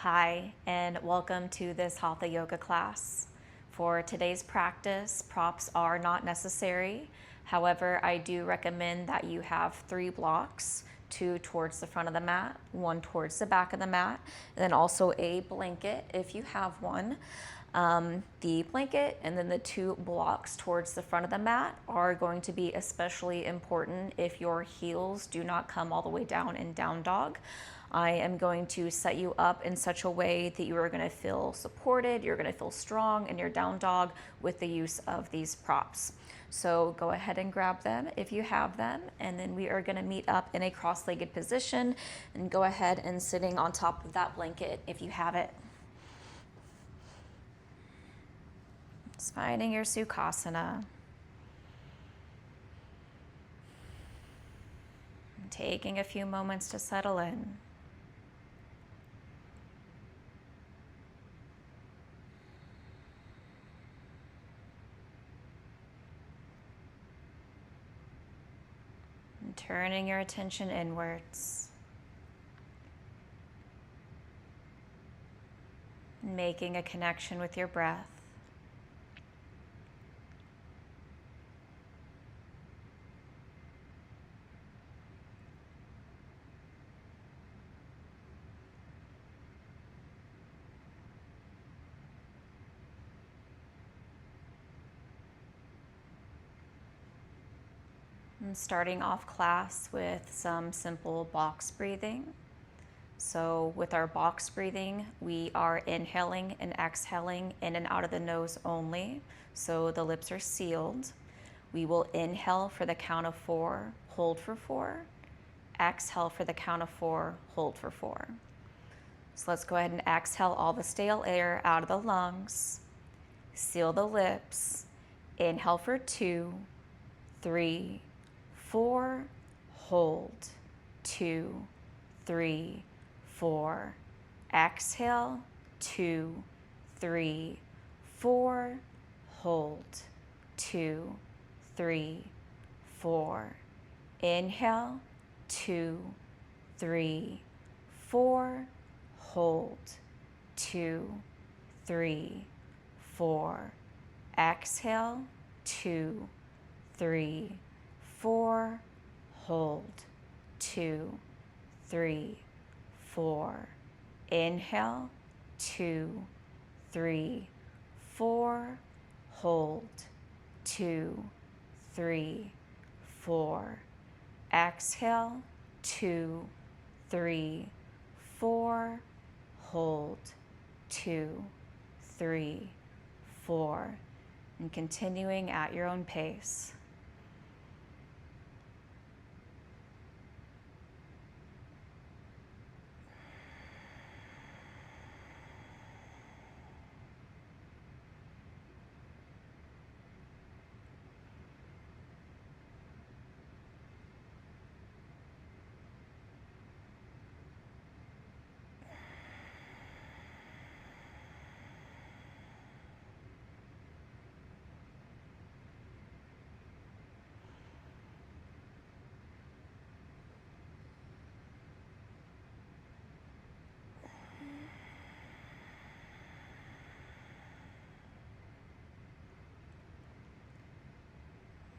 Hi, and welcome to this Hatha Yoga class. For today's practice, props are not necessary. However, I do recommend that you have 3 blocks, 2 towards the front of the mat, 1 towards the back of the mat, and then also a blanket if you have one. The blanket and then the 2 blocks towards the front of the mat are going to be especially important if your heels do not come all the way down in down dog. I am going to set you up in such a way that you are going to feel supported, you're going to feel strong in your down dog with the use of these props. So go ahead and grab them if you have them, and then we are going to meet up in a cross-legged position, and go ahead and sitting on top of that blanket if you have it. Just finding your Sukhasana. Taking a few moments to settle in. And turning your attention inwards. Making a connection with your breath. And starting off class with some simple box breathing. So with our box breathing, we are inhaling and exhaling in and out of the nose only. So the lips are sealed. We will inhale for the count of 4, hold for 4. Exhale for the count of 4, hold for 4. So let's go ahead and exhale all the stale air out of the lungs. Seal the lips. Inhale for 2, 3, 4, hold, 2, 3, 4. Exhale, 2, 3, 4, hold, 2, 3, 4. Inhale, 2, 3, 4, hold, 2, 3, 4. Exhale, 2, 3, 4, hold, 2, 3, 4. Inhale, 2, 3, 4, hold, 2, 3, 4. Exhale, 2, 3, 4, hold, 2, 3, 4. And continuing at your own pace.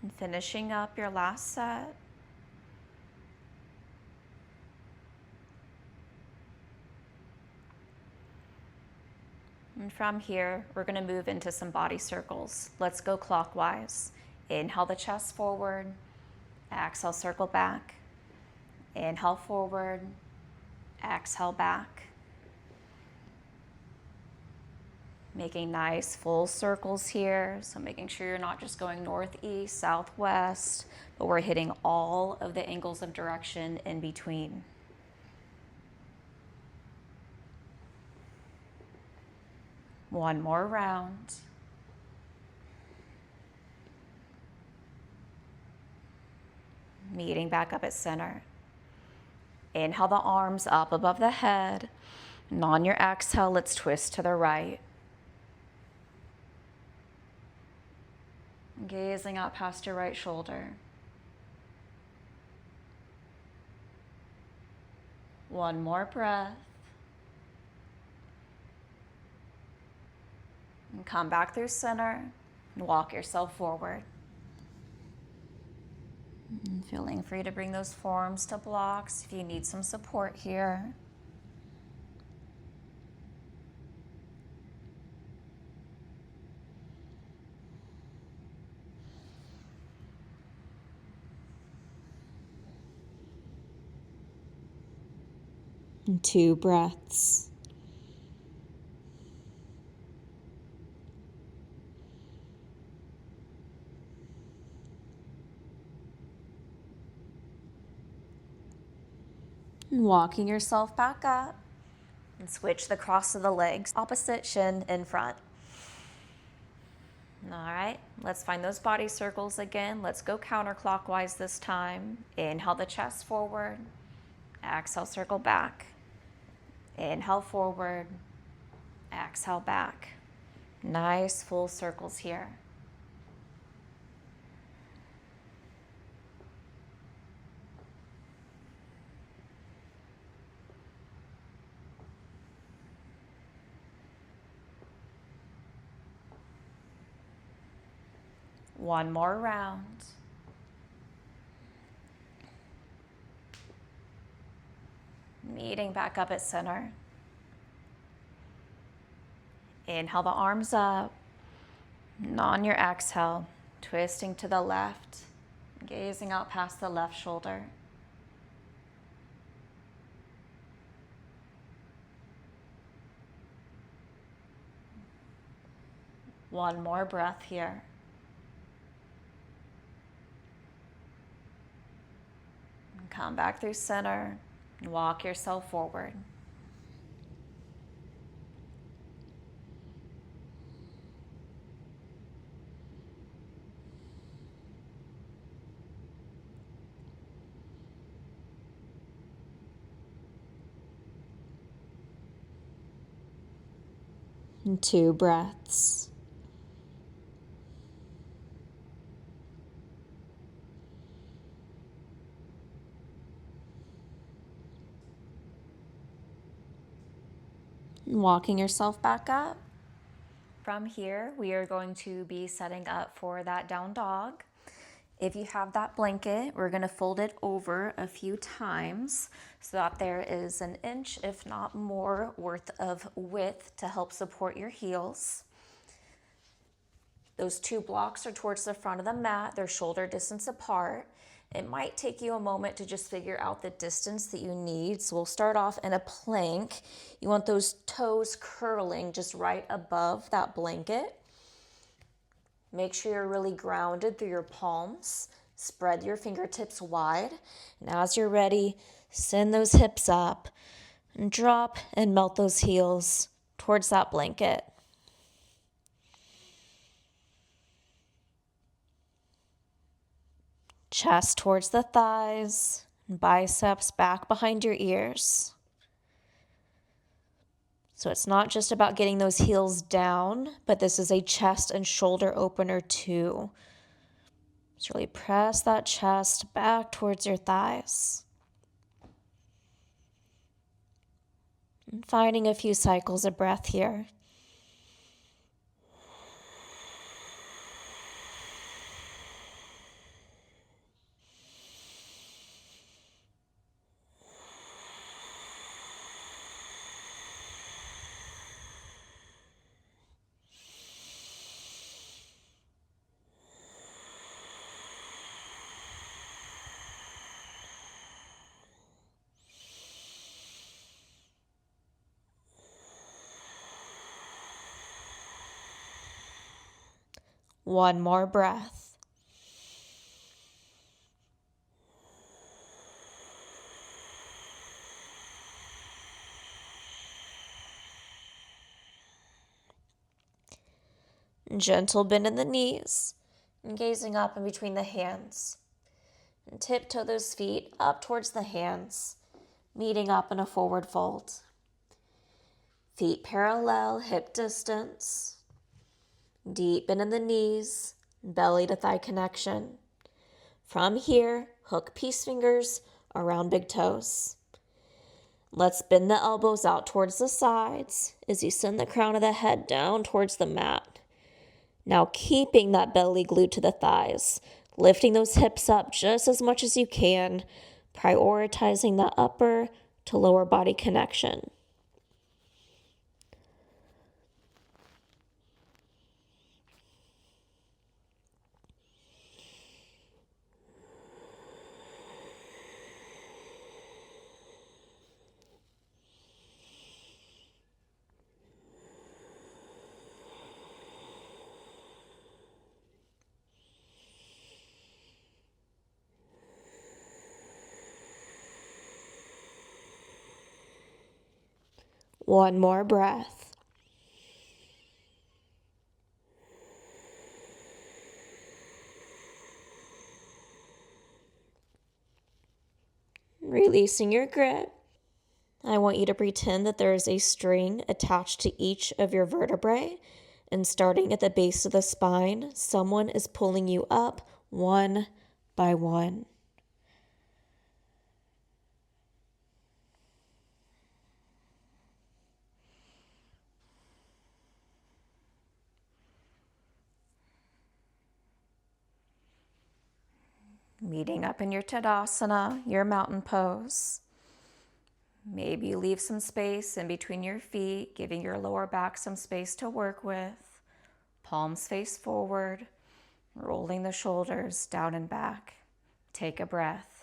And finishing up your last set. And from here, we're going to move into some body circles. Let's go clockwise. Inhale the chest forward. Exhale, circle back. Inhale forward. Exhale back. Making nice full circles here. So making sure you're not just going northeast, southwest, but we're hitting all of the angles of direction in between. One more round. Meeting back up at center. Inhale the arms up above the head. And on your exhale, let's twist to the right. Gazing out past your right shoulder. One more breath. And come back through center and walk yourself forward. And feeling free to bring those forearms to blocks if you need some support here. And 2 breaths. And walking yourself back up. And switch the cross of the legs, opposite shin in front. All right, let's find those body circles again. Let's go counterclockwise this time. Inhale the chest forward. Exhale, circle back. Inhale forward. Exhale back. Nice full circles here. One more round. Meeting back up at center. Inhale the arms up. And on your exhale, twisting to the left, gazing out past the left shoulder. One more breath here. And come back through center and walk yourself forward. And 2 breaths. And walking yourself back up. From here, we are going to be setting up for that down dog. If you have that blanket, we're going to fold it over a few times so that there is an inch, if not more, worth of width to help support your heels. Those 2 blocks are towards the front of the mat. They're shoulder distance apart. It might take you a moment to just figure out the distance that you need. So we'll start off in a plank. You want those toes curling just right above that blanket. Make sure you're really grounded through your palms. Spread your fingertips wide. And as you're ready, send those hips up and drop and melt those heels towards that blanket. Chest towards the thighs, biceps back behind your ears. So it's not just about getting those heels down, but this is a chest and shoulder opener too. Just really press that chest back towards your thighs. And finding a few cycles of breath here. One more breath. Gentle bend in the knees and gazing up in between the hands. And tiptoe those feet up towards the hands, meeting up in a forward fold. Feet parallel, hip distance. Deep bend in the knees, belly to thigh connection. From here, hook peace fingers around big toes. Let's bend the elbows out towards the sides as you send the crown of the head down towards the mat. Now keeping that belly glued to the thighs, lifting those hips up just as much as you can, prioritizing the upper to lower body connection. One more breath. Releasing your grip. I want you to pretend that there is a string attached to each of your vertebrae, and starting at the base of the spine, someone is pulling you up one by one. Meeting up in your Tadasana, your mountain pose. Maybe you leave some space in between your feet, giving your lower back some space to work with. Palms face forward, rolling the shoulders down and back. Take a breath.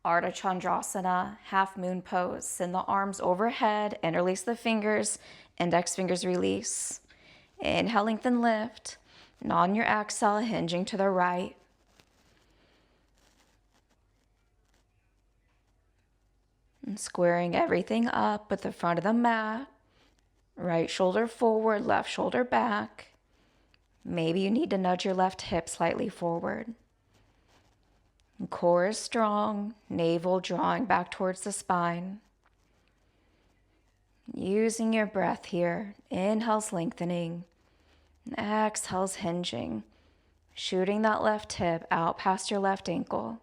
Ardha Chandrasana, half moon pose. Send the arms overhead and release the fingers. Index fingers release. Inhale, lengthen, lift. And on your exhale, hinging to the right. And squaring everything up with the front of the mat. Right shoulder forward, left shoulder back. Maybe you need to nudge your left hip slightly forward. And core is strong, navel drawing back towards the spine. Using your breath here. Inhales lengthening. And exhales hinging. Shooting that left hip out past your left ankle.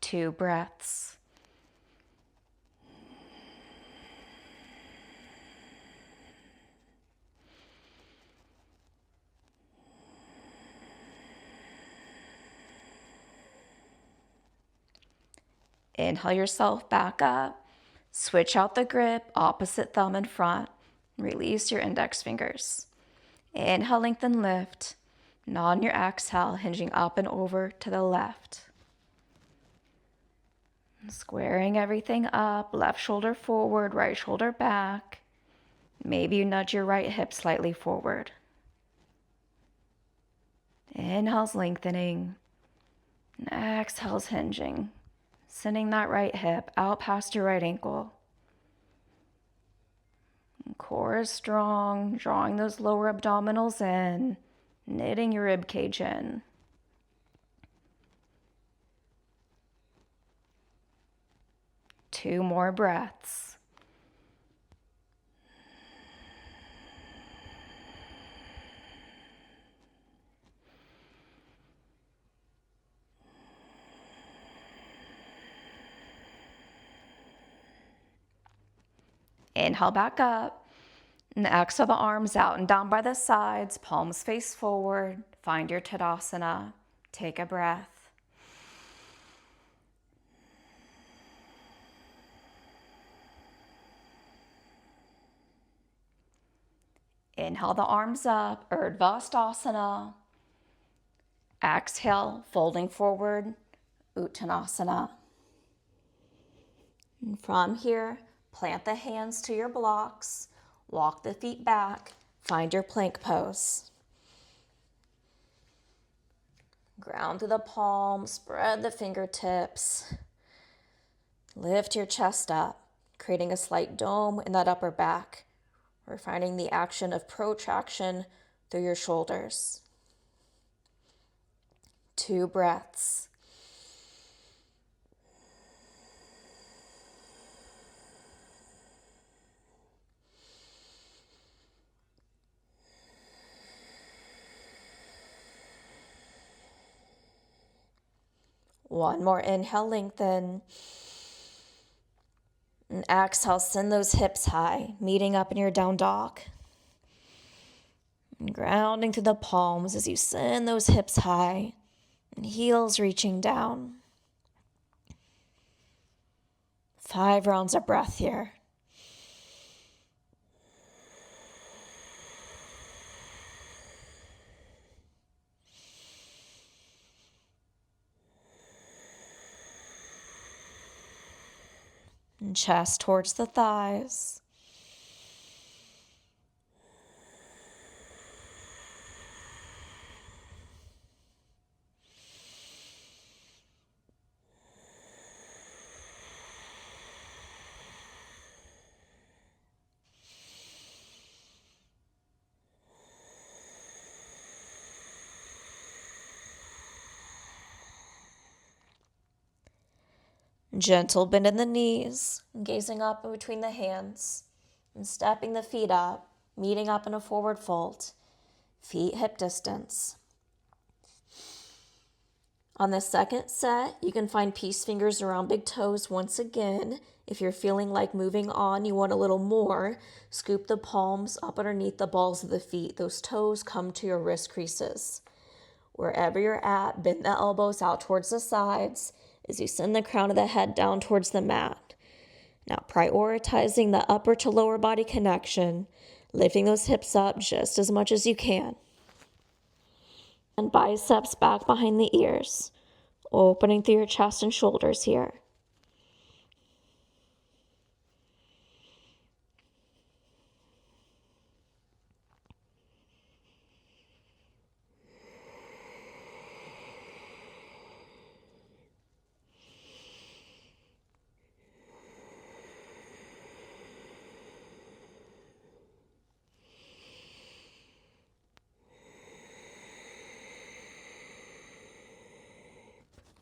Two breaths. Inhale yourself back up. Switch out the grip, opposite thumb in front. Release your index fingers. Inhale, lengthen, lift. And on your exhale, hinging up and over to the left. Squaring everything up, left shoulder forward, right shoulder back. Maybe you nudge your right hip slightly forward. Inhales lengthening. And exhales hinging. Sending that right hip out past your right ankle. Core is strong, drawing those lower abdominals in, knitting your rib cage in. Two more breaths. Inhale back up. And exhale the arms out and down by the sides, palms face forward. Find your Tadasana. Take a breath. Inhale the arms up, Urdhva. Exhale, folding forward, Uttanasana. And from here, plant the hands to your blocks, walk the feet back, find your plank pose. Ground to the palms, spread the fingertips. Lift your chest up, creating a slight dome in that upper back. We're finding the action of protraction through your shoulders. Two breaths. One more inhale, lengthen. And exhale, send those hips high, meeting up in your down dog. And grounding through the palms as you send those hips high and heels reaching down. 5 rounds of breath here. And chest towards the thighs. Gentle bend in the knees, gazing up in between the hands, and stepping the feet up, meeting up in a forward fold, feet hip distance. On the second set, you can find peace fingers around big toes once again. If you're feeling like moving on, you want a little more, scoop the palms up underneath the balls of the feet. Those toes come to your wrist creases. Wherever you're at, bend the elbows out towards the sides as you send the crown of the head down towards the mat. Now prioritizing the upper to lower body connection, lifting those hips up just as much as you can. And biceps back behind the ears, opening through your chest and shoulders here.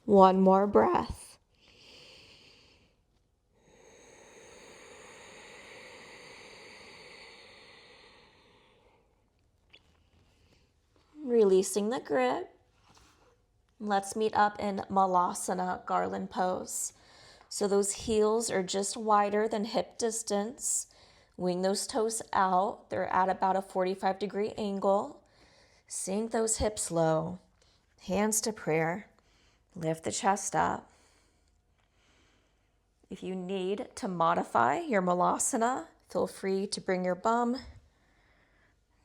One more breath. Releasing the grip. Let's meet up in Malasana, garland pose. So those heels are just wider than hip distance. Wing those toes out. They're at about a 45-degree angle. Sink those hips low. Hands to prayer. Lift the chest up. If you need to modify your Malasana, feel free to bring your bum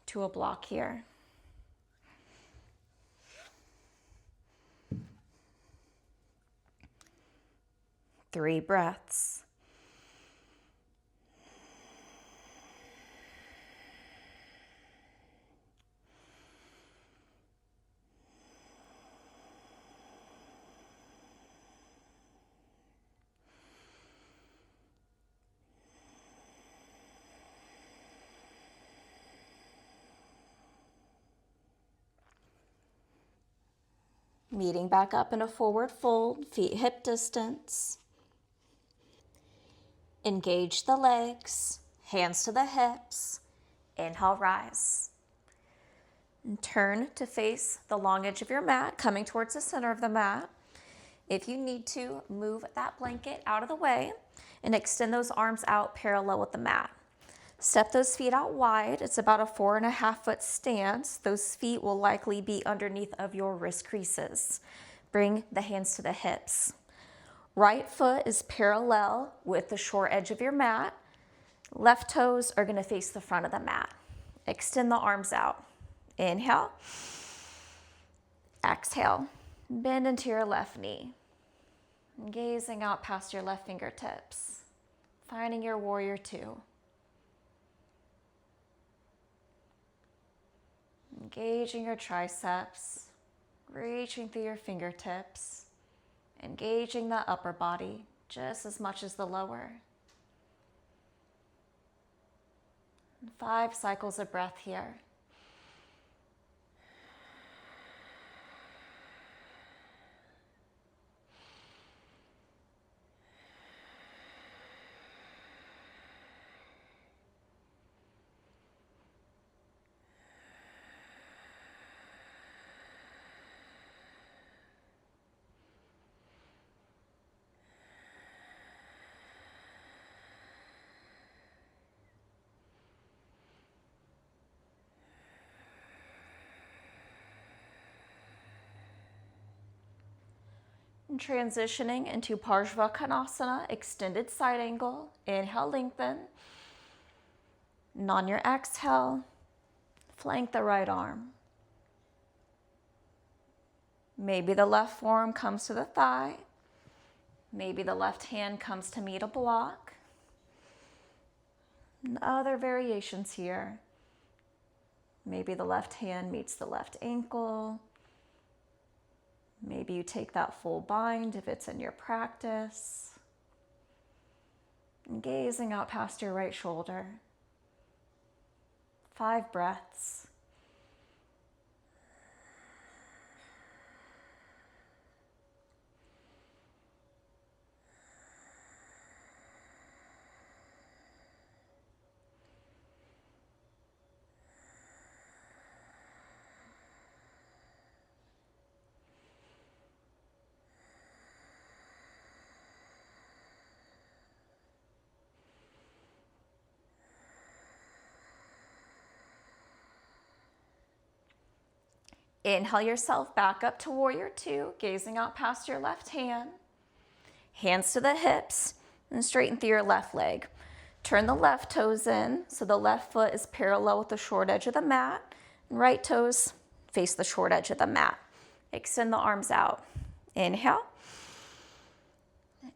to a block here. Three breaths. Meeting back up in a forward fold, feet hip distance. Engage the legs, hands to the hips. Inhale, rise. And turn to face the long edge of your mat, coming towards the center of the mat. If you need to, move that blanket out of the way and extend those arms out parallel with the mat. Step those feet out wide. It's about a 4.5-foot stance. Those feet will likely be underneath of your wrist creases. Bring the hands to the hips. Right foot is parallel with the short edge of your mat. Left toes are going to face the front of the mat. Extend the arms out. Inhale. Exhale. Bend into your left knee. Gazing out past your left fingertips. Finding your warrior two. Engaging your triceps, reaching through your fingertips, engaging the upper body just as much as the lower. 5 cycles of breath here. And transitioning into Parsvakonasana, extended side angle. Inhale, lengthen. And on your exhale, flank the right arm. Maybe the left forearm comes to the thigh. Maybe the left hand comes to meet a block. And other variations here. Maybe the left hand meets the left ankle. Maybe you take that full bind if it's in your practice. And gazing out past your right shoulder. 5 breaths. Inhale yourself back up to Warrior Two, gazing out past your left hand. Hands to the hips and straighten through your left leg. Turn the left toes in so the left foot is parallel with the short edge of the mat. And right toes face the short edge of the mat. Extend the arms out. Inhale.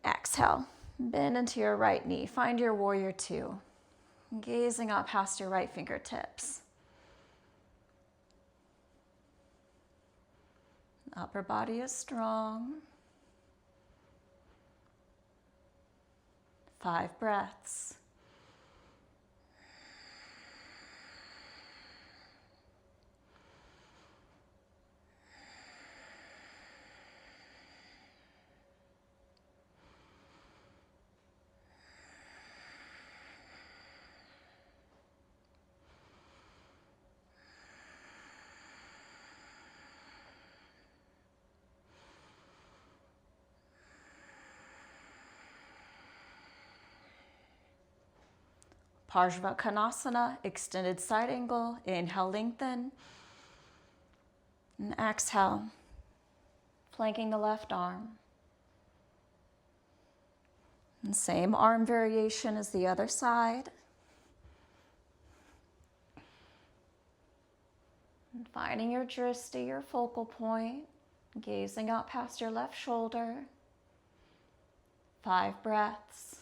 Exhale. Bend into your right knee. Find your Warrior Two. Gazing out past your right fingertips. Upper body is strong. 5 breaths. Parsvakonasana, extended side angle. Inhale, lengthen. And exhale, flanking the left arm. And same arm variation as the other side. And finding your drishti, your focal point, gazing out past your left shoulder. 5 breaths.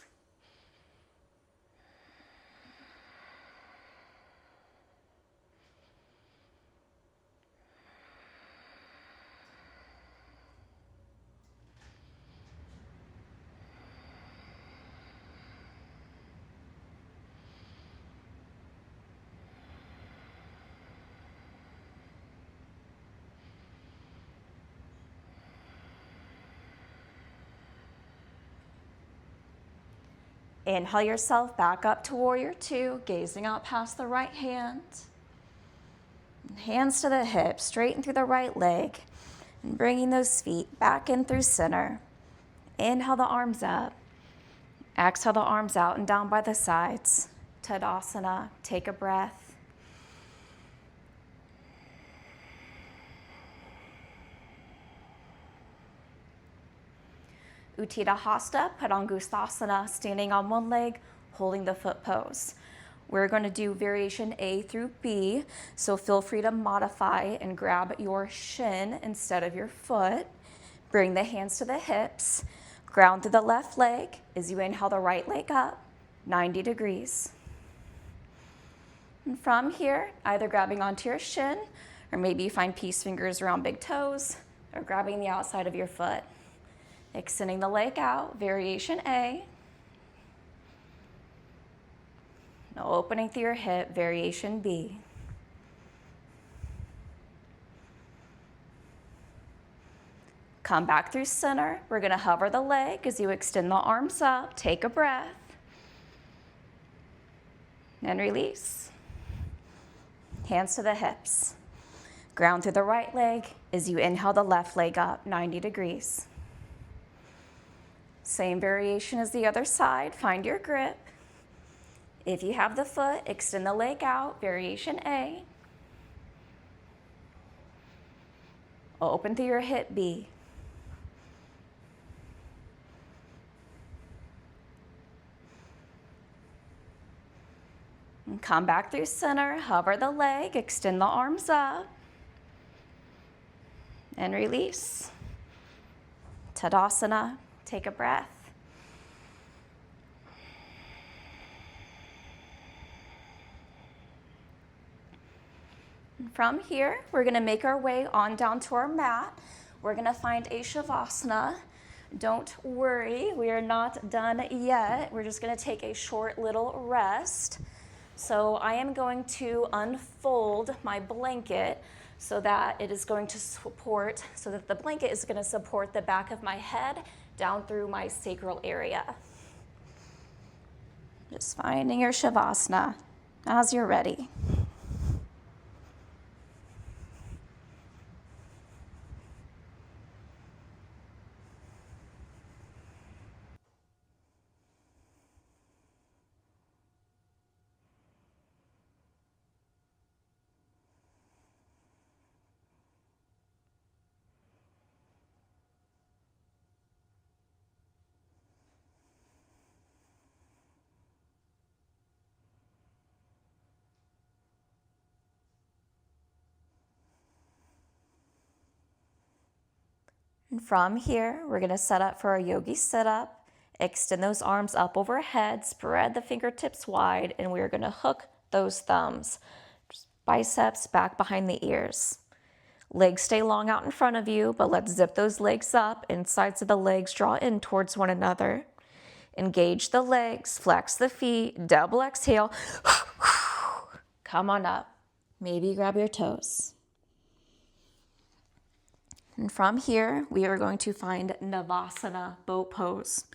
Inhale yourself back up to Warrior Two, gazing out past the right hand. Hands to the hips, straighten through the right leg, and bringing those feet back in through center. Inhale the arms up. Exhale the arms out and down by the sides. Tadasana, take a breath. Uttita Hasta, Padangusthasana, standing on one leg, holding the foot pose. We're going to do variation A through B, so feel free to modify and grab your shin instead of your foot. Bring the hands to the hips. Ground through the left leg as you inhale the right leg up, 90 degrees. And from here, either grabbing onto your shin, or maybe you find peace fingers around big toes, or grabbing the outside of your foot. Extending the leg out, variation A. Now opening through your hip, variation B. Come back through center. We're going to hover the leg as you extend the arms up. Take a breath. And release. Hands to the hips. Ground through the right leg as you inhale the left leg up, 90 degrees. Same variation as the other side. Find your grip. If you have the foot, extend the leg out, variation A. Open through your hip, B. And come back through center, hover the leg, extend the arms up, and release. Tadasana, take a breath. And from here, we're gonna make our way on down to our mat. We're gonna find a Shavasana. Don't worry, we are not done yet. We're just gonna take a short little rest. So I am going to unfold my blanket so that it is going to support, so that the blanket is gonna support the back of my head down through my sacral area. Just finding your Shavasana as you're ready. And from here, we're gonna set up for our yogi sit-up. Extend those arms up overhead, spread the fingertips wide, and we're gonna hook those thumbs. Biceps back behind the ears. Legs stay long out in front of you, but let's zip those legs up, and sides of the legs draw in towards one another. Engage the legs, flex the feet, double exhale. Come on up. Maybe grab your toes. And from here, we are going to find Navasana, boat pose.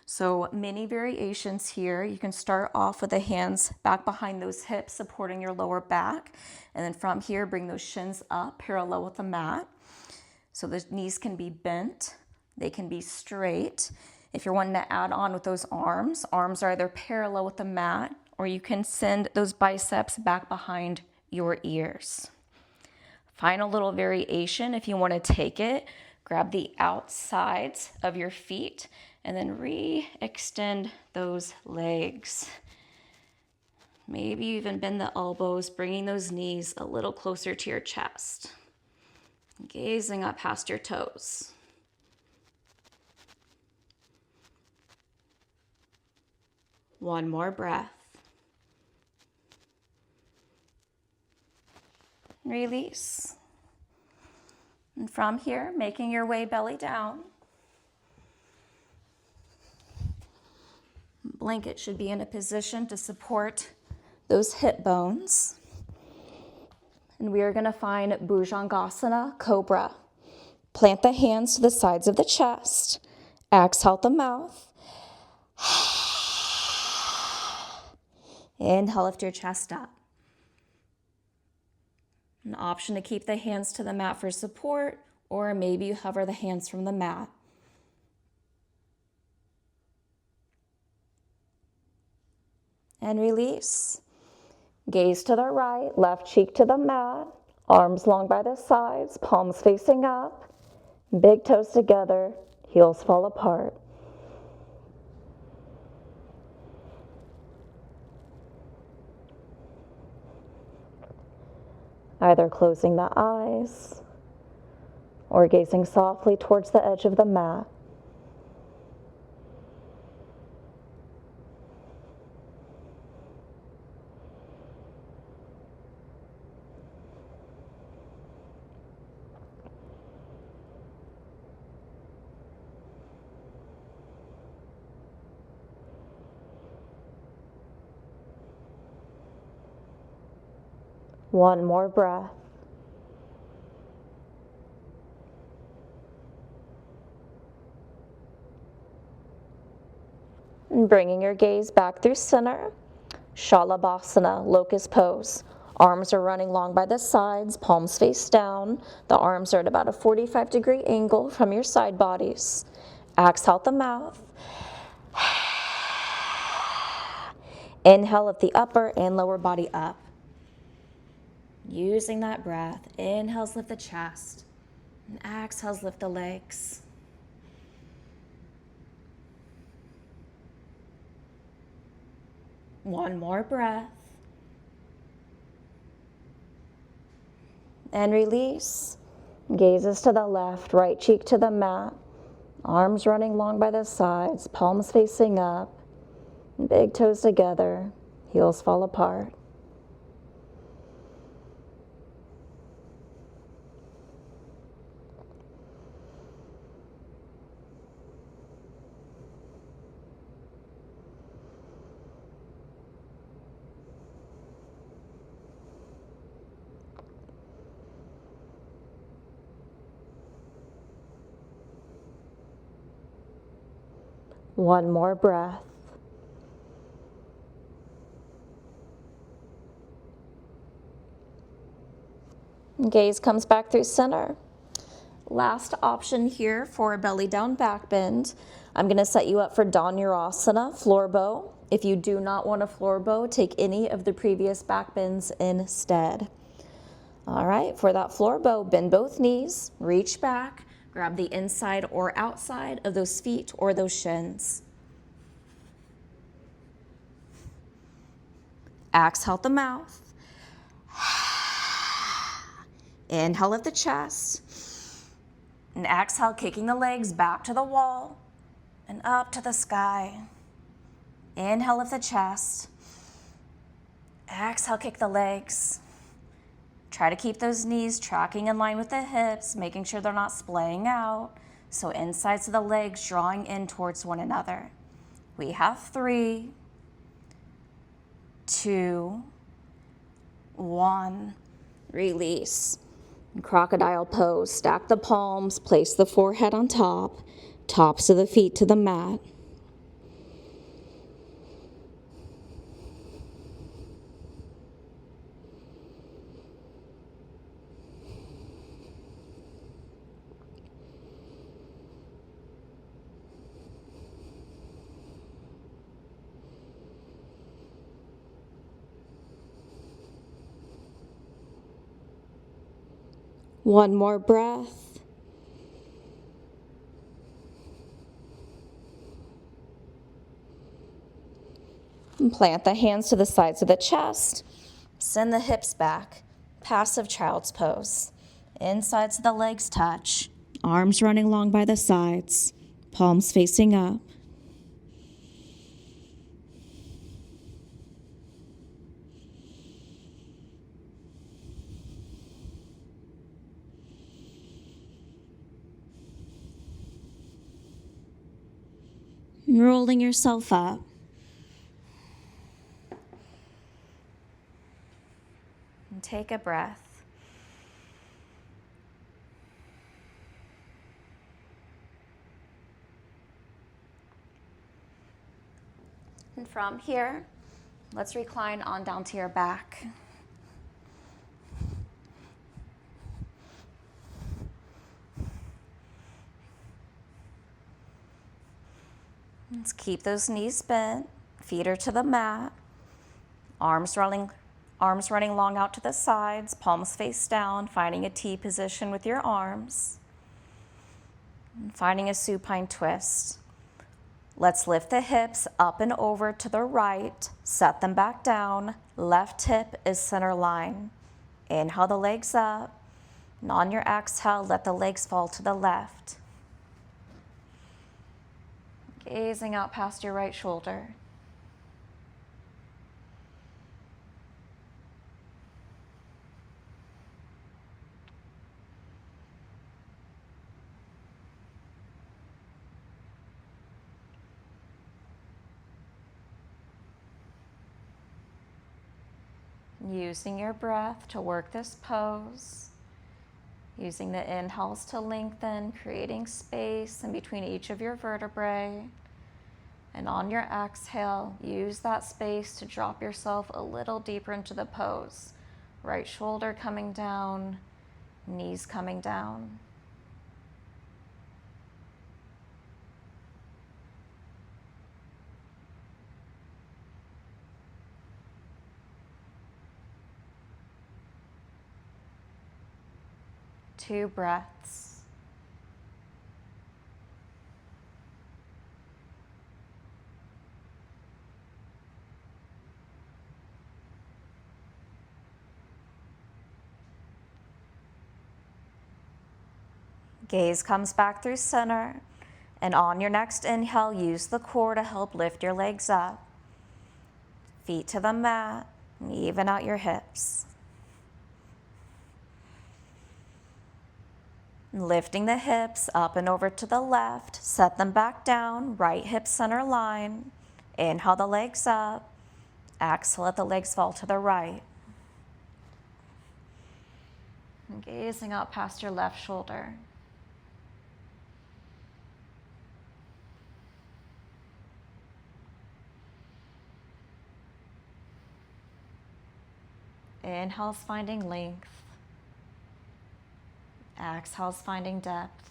So many variations here. You can start off with the hands back behind those hips, supporting your lower back. And then from here, bring those shins up, parallel with the mat. So the knees can be bent, they can be straight. If you're wanting to add on with those arms are either parallel with the mat, or you can send those biceps back behind your ears. Final little variation, if you want to take it, grab the outsides of your feet and then re-extend those legs. Maybe you even bend the elbows, bringing those knees a little closer to your chest. Gazing up past your toes. One more breath. Release. And from here, making your way belly down. Blanket should be in a position to support those hip bones. And we are going to find Bhujangasana, Cobra. Plant the hands to the sides of the chest. Exhale out the mouth. Inhale, lift your chest up. An option to keep the hands to the mat for support, or maybe you hover the hands from the mat. And release. Gaze to the right, left cheek to the mat, arms long by the sides, palms facing up, big toes together, heels fall apart. Either closing the eyes or gazing softly towards the edge of the mat. One more breath. And bringing your gaze back through center, Shalabhasana, locust pose. Arms are running long by the sides, palms face down. The arms are at about a 45-degree angle from your side bodies. Exhale out the mouth. Inhale, lift the upper and lower body up. Using that breath, inhales lift the chest, and exhales lift the legs. One more breath. and release. Gazes to the left, right cheek to the mat. Arms running long by the sides, palms facing up. Big toes together, heels fall apart. One more breath. Gaze comes back through center. Last option here for a belly down back bend. I'm going to set you up for Dhanurasana, floor bow. If you do not want a floor bow, take any of the previous back bends instead. All right, for that floor bow, bend both knees, reach back, grab the inside or outside of those feet or those shins. Exhale out the mouth. Inhale, lift the chest. And exhale, kicking the legs back to the wall and up to the sky. Inhale, lift the chest. Exhale, kick the legs. Try to keep those knees tracking in line with the hips, making sure they're not splaying out. So insides of the legs drawing in towards one another. We have 3, 2, 1. Release. Crocodile pose. Stack the palms, place the forehead on top, tops of the feet to the mat. One more breath. And plant the hands to the sides of the chest. Send the hips back. Passive child's pose. Insides of the legs touch. Arms running long by the sides. Palms facing up. Rolling yourself up. And take a breath. And from here, let's recline on down to your back. Let's keep those knees bent, feet are to the mat, arms running long out to the sides, palms face down, finding a T position with your arms, and finding a supine twist. Let's lift the hips up and over to the right, set them back down, left hip is center line. Inhale the legs up, and on your exhale, let the legs fall to the left. Gazing out past your right shoulder. Using your breath to work this pose. Using the inhales to lengthen, creating space in between each of your vertebrae. And on your exhale, use that space to drop yourself a little deeper into the pose. Right shoulder coming down, knees coming down. Two breaths. Gaze comes back through center. And on your next inhale, use the core to help lift your legs up. Feet to the mat, and even out your hips. Lifting the hips up and over to the left, set them back down, right hip center line. Inhale the legs up, exhale, let the legs fall to the right. And gazing out past your left shoulder. Inhale's finding length. Exhale's finding depth.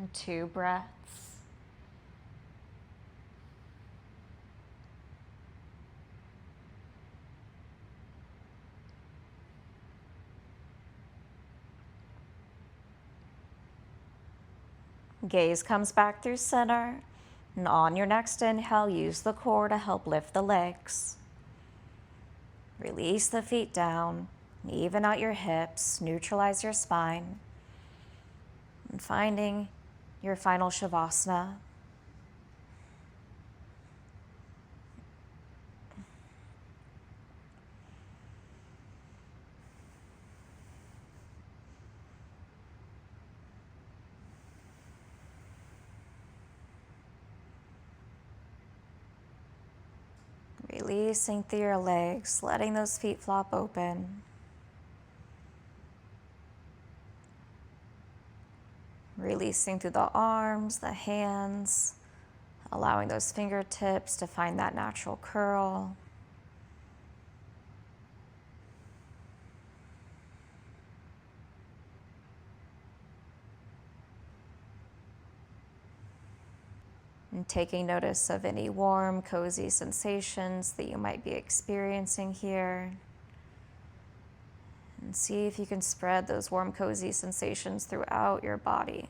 And 2 breaths. Gaze comes back through center. And on your next inhale, use the core to help lift the legs. Release the feet down. Even out your hips. Neutralize your spine. And finding your final Shavasana. Releasing through your legs, letting those feet flop open. Releasing through the arms, the hands, allowing those fingertips to find that natural curl. And taking notice of any warm, cozy sensations that you might be experiencing here. And see if you can spread those warm, cozy sensations throughout your body.